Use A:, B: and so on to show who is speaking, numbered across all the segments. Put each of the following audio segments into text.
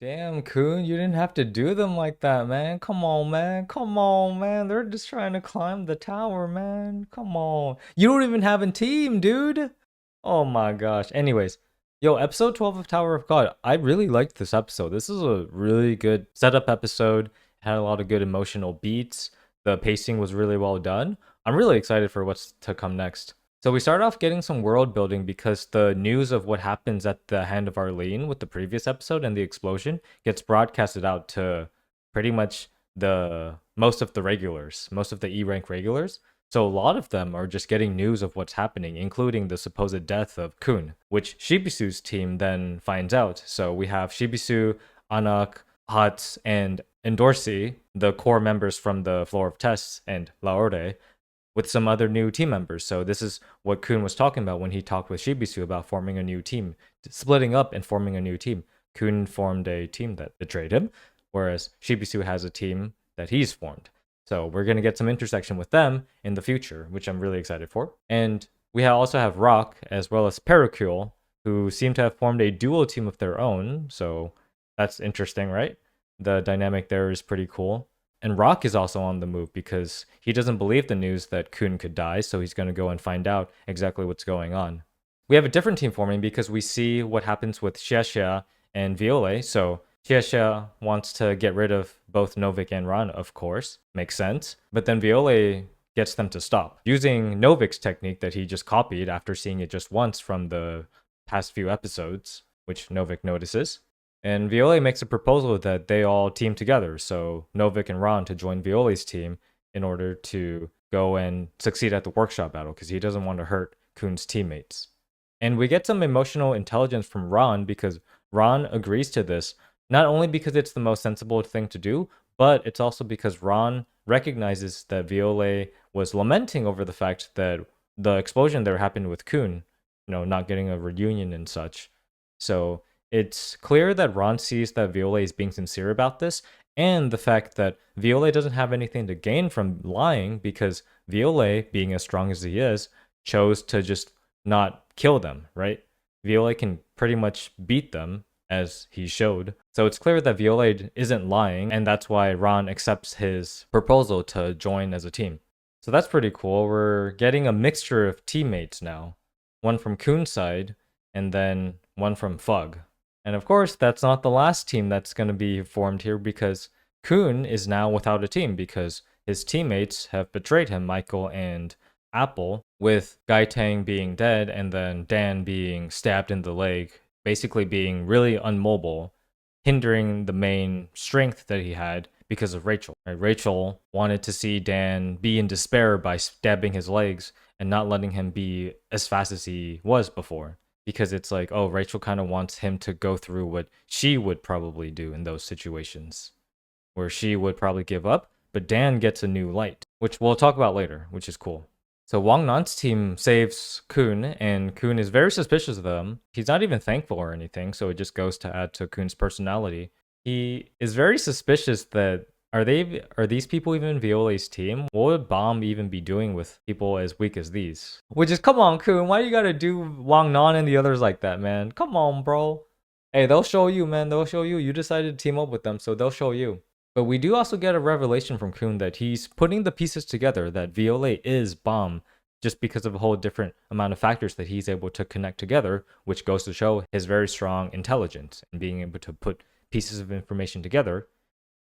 A: Damn, Khun, you didn't have to do them like that, man. Come on, man. Come on, man. They're just trying to climb the tower, man. Come on. You don't even have a team, dude. Oh my gosh. Anyways, yo, episode 12 of Tower of God. I really liked this episode. This is a really good setup episode. It had a lot of good emotional beats. The pacing was really well done. I'm really excited for what's to come next. So we start off getting some world building because the news of what happens at the hand of Arlene with the previous episode and the explosion gets broadcasted out to pretty much the most of the regulars, most of the E rank regulars. So a lot of them are just getting news of what's happening, including the supposed death of Khun, which Shibisu's team then finds out. So we have Shibisu, Anaak, Hatz, and Endorsi, the core members from the floor of tests, and Laorde, with some other new team members. So this is what Khun was talking about when he talked with Shibisu about forming a new team, splitting up and forming a new team. Khun formed a team that betrayed him, whereas Shibisu has a team that he's formed. So we're going to get some intersection with them in the future, which I'm really excited for. And we also have Rock as well as Pericule, who seem to have formed a dual team of their own. So that's interesting, right? The dynamic there is pretty cool. And Rock is also on the move because he doesn't believe the news that Khun could die, so he's going to go and find out exactly what's going on. We have a different team forming because we see what happens with Xia and Viole. So Xia wants to get rid of both Novick and Ran, of course. Makes sense. But then Viole gets them to stop using Novick's technique that he just copied after seeing it just once from the past few episodes, which Novick notices. And Viole makes a proposal that they all team together, so Novick and Ran to join Viole's team in order to go and succeed at the workshop battle because he doesn't want to hurt Khun's teammates. And we get some emotional intelligence from Ran because Ran agrees to this, not only because it's the most sensible thing to do, but it's also because Ran recognizes that Viole was lamenting over the fact that the explosion there happened with Khun, not getting a reunion and such. So it's clear that Ran sees that Viole is being sincere about this, and the fact that Viole doesn't have anything to gain from lying because Viole, being as strong as he is, chose to just not kill them, right? Viole can pretty much beat them, as he showed. So it's clear that Viole isn't lying, and that's why Ran accepts his proposal to join as a team. So that's pretty cool. We're getting a mixture of teammates now. One from Khun's side, and then one from Fug. And of course, that's not the last team that's going to be formed here because Khun is now without a team because his teammates have betrayed him, Michael and Apple, with Gaitang being dead and then Dan being stabbed in the leg, basically being really unmobile, hindering the main strength that he had because of Rachel. Right? Rachel wanted to see Dan be in despair by stabbing his legs and not letting him be as fast as he was before. Because it's like, oh, Rachel kind of wants him to go through what she would probably do in those situations, where she would probably give up, but Dan gets a new light, which we'll talk about later, which is cool. So Wangnan's team saves Khun, and Khun is very suspicious of them. He's not even thankful or anything, so it just goes to add to Khun's personality. He is very suspicious that are these people even Viole's team? What would Bomb even be doing with people as weak as these? Which is, come on, Khun, why you gotta do Wangnan and the others like that, man? Come on, bro. Hey, they'll show you, man. They'll show you. You decided to team up with them, so they'll show you. But we do also get a revelation from Khun that he's putting the pieces together that Viole is Bomb just because of a whole different amount of factors that he's able to connect together, which goes to show his very strong intelligence and being able to put pieces of information together.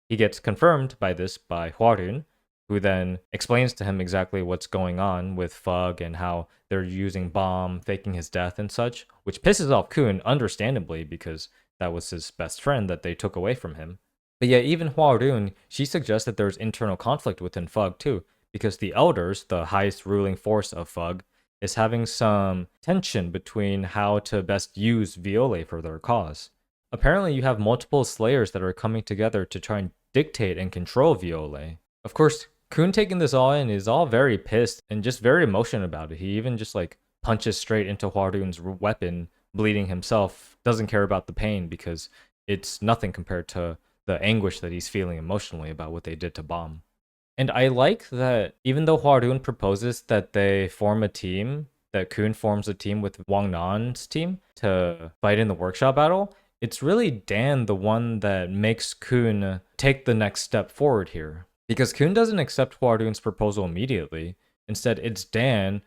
A: He gets confirmed by this by Hwaryun, who then explains to him exactly what's going on with Fug and how they're using Bomb, faking his death and such, which pisses off Khun, understandably, because that was his best friend that they took away from him. But yeah, even Hwaryun, she suggests that there's internal conflict within Fug too, because the Elders, the highest ruling force of Fug, is having some tension between how to best use Viole for their cause. Apparently, you have multiple Slayers that are coming together to try and dictate and control Viole. Of course, Khun taking this all in is all very pissed and just very emotional about it. He even just punches straight into Hwaryun's weapon, bleeding himself, doesn't care about the pain because it's nothing compared to the anguish that he's feeling emotionally about what they did to Bomb. And I like that even though Hwaryun proposes that they form a team, that Khun forms a team with Wangnan's team to fight in the workshop battle, it's really Dan the one that makes Khun take the next step forward here. Because Khun doesn't accept Hwaryun's proposal immediately. Instead, it's Dan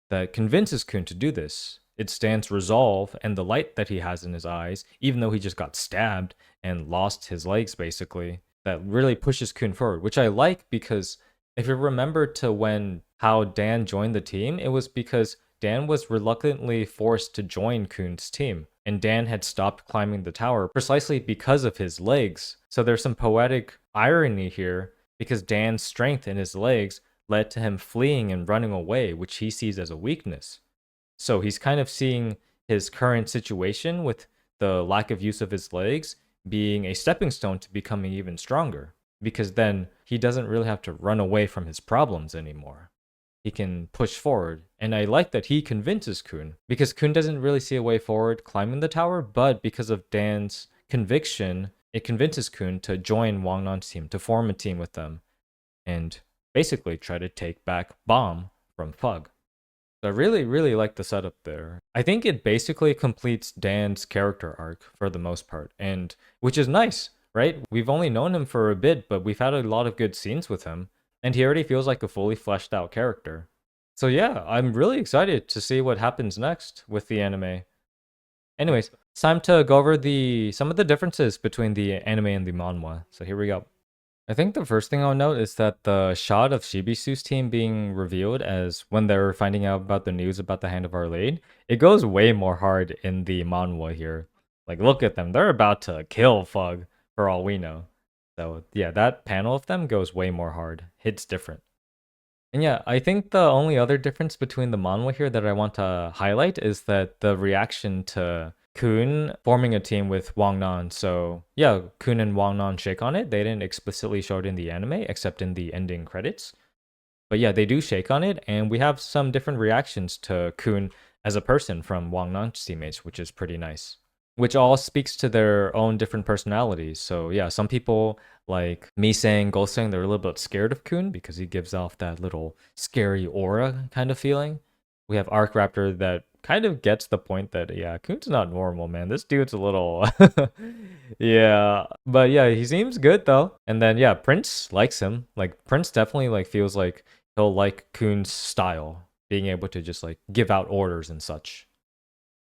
A: that convinces Khun to do this. It's Dan's resolve and the light that he has in his eyes, even though he just got stabbed and lost his legs basically, that really pushes Khun forward, which I like because if you remember to when how Dan joined the team, it was because Dan was reluctantly forced to join Khun's team, and Dan had stopped climbing the tower precisely because of his legs. So there's some poetic irony here because Dan's strength in his legs led to him fleeing and running away, which he sees as a weakness. So he's kind of seeing his current situation with the lack of use of his legs being a stepping stone to becoming even stronger, because then he doesn't really have to run away from his problems anymore. He can push forward. And I like that he convinces Khun, because Khun doesn't really see a way forward climbing the tower, but because of Dan's conviction, it convinces Khun to join Wangnan's team, to form a team with them, and basically try to take back Bomb from Fug. So I really, really like the setup there. I think it basically completes Dan's character arc for the most part, and which is nice, right? We've only known him for a bit, but we've had a lot of good scenes with him, and he already feels like a fully fleshed out character. So yeah, I'm really excited to see what happens next with the anime. Anyways, it's time to go over some of the differences between the anime and the manhwa. So here we go. I think the first thing I'll note is that the shot of Shibisu's team being revealed as when they're finding out about the news about the Hand of Our Lady, it goes way more hard in the manhwa here. Like, look at them. They're about to kill Fug, for all we know. So, yeah, that panel of them goes way more hard. Hits different. And yeah, I think the only other difference between the manhwa here that I want to highlight is that the reaction to Khun forming a team with Wangnan. So yeah, Khun and Wangnan shake on it. They didn't explicitly show it in the anime, except in the ending credits. But yeah, they do shake on it, and we have some different reactions to Khun as a person from Wangnan's teammates, which is pretty nice. Which all speaks to their own different personalities. So yeah, some people like me saying, Ghost saying they're a little bit scared of Khun because he gives off that little scary aura kind of feeling. We have Arc Raptor that kind of gets the point that yeah, Khun's not normal, man. This dude's a little yeah, but yeah, he seems good though. And then yeah, Prince likes him. Like Prince definitely like feels like he'll like Khun's style, being able to just like give out orders and such.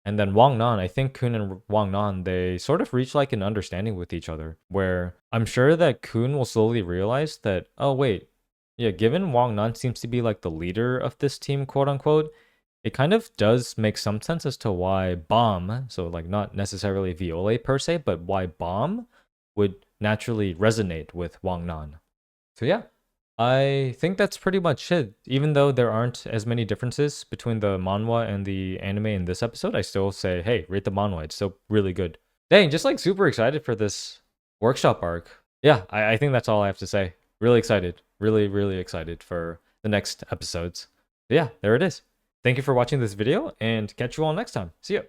A: And then Wangnan, I think Khun and Wangnan, they sort of reach like an understanding with each other, where I'm sure that Khun will slowly realize that, oh wait, yeah, given Wangnan seems to be like the leader of this team, quote unquote, it kind of does make some sense as to why Bomb, so like not necessarily Viole per se, but why Bomb would naturally resonate with Wangnan. So yeah, I think that's pretty much it. Even though there aren't as many differences between the manhwa and the anime in this episode, I still say, hey, rate the manhwa. It's still really good. Dang, just like super excited for this workshop arc. Yeah, I think that's all I have to say. Really excited. Really, really excited for the next episodes. But yeah, there it is. Thank you for watching this video, and catch you all next time. See ya.